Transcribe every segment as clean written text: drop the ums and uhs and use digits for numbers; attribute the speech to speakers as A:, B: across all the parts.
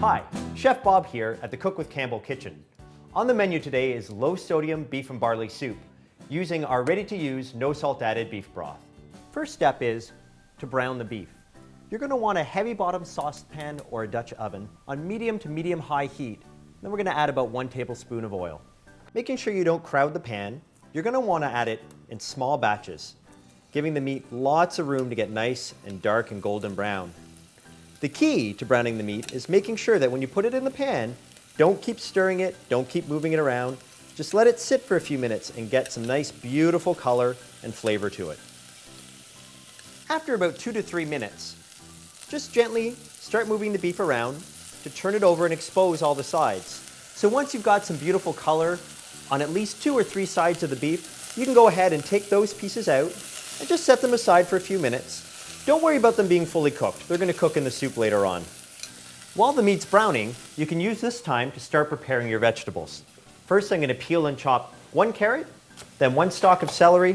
A: Hi, Chef Bob here at the Cook with Campbell kitchen. On the menu today is low-sodium beef and barley soup using our ready-to-use, no salt added beef broth. First step is to brown the beef. You're going to want a heavy bottom saucepan or a Dutch oven on medium to medium-high heat. Then we're going to add about 1 tablespoon of oil. Making sure you don't crowd the pan, you're going to want to add it in small batches, giving the meat lots of room to get nice and dark and golden brown. The key to browning the meat is making sure that when you put it in the pan, don't keep stirring it, don't keep moving it around. Just let it sit for a few minutes and get some nice, beautiful color and flavor to it. After about 2 to 3 minutes, just gently start moving the beef around to turn it over and expose all the sides. So once you've got some beautiful color on at least 2 or 3 sides of the beef, you can go ahead and take those pieces out and just set them aside for a few minutes. Don't worry about them being fully cooked. They're going to cook in the soup later on. While the meat's browning, you can use this time to start preparing your vegetables. First, I'm going to peel and chop 1 carrot, then 1 stalk of celery,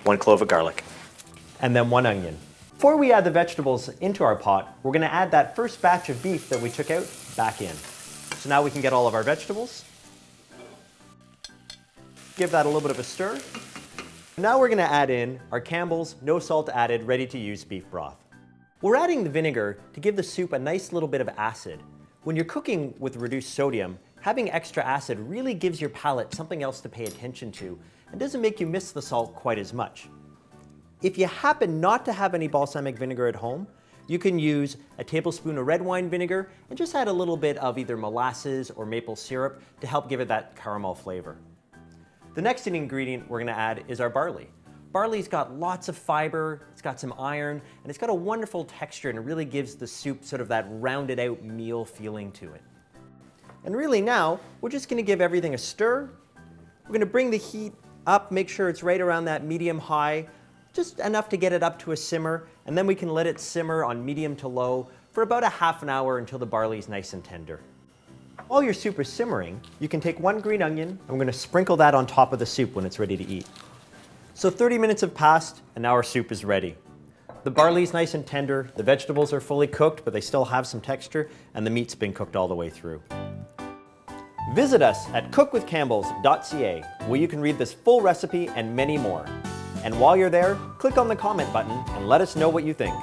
A: 1 clove of garlic, and then 1 onion. Before we add the vegetables into our pot, we're going to add that first batch of beef that we took out back in. So now we can get all of our vegetables. Give that a little bit of a stir. Now we're going to add in our Campbell's no salt added ready-to-use beef broth. We're adding the vinegar to give the soup a nice little bit of acid. When you're cooking with reduced sodium, having extra acid really gives your palate something else to pay attention to and doesn't make you miss the salt quite as much. If you happen not to have any balsamic vinegar at home, you can use a tablespoon of red wine vinegar and just add a little bit of either molasses or maple syrup to help give it that caramel flavor. The next ingredient we're going to add is our barley. Barley's got lots of fiber, it's got some iron, and it's got a wonderful texture, and it really gives the soup sort of that rounded out meal feeling to it. And really now, we're just going to give everything a stir. We're going to bring the heat up, make sure it's right around that medium-high, just enough to get it up to a simmer, and then we can let it simmer on medium to low for about a half an hour until the barley's nice and tender. While your soup is simmering, you can take 1 green onion, and we're going to sprinkle that on top of the soup when it's ready to eat. So 30 minutes have passed, and now our soup is ready. The barley's nice and tender, the vegetables are fully cooked, but they still have some texture, and the meat's been cooked all the way through. Visit us at cookwithcampbells.ca, where you can read this full recipe and many more. And while you're there, click on the comment button and let us know what you think.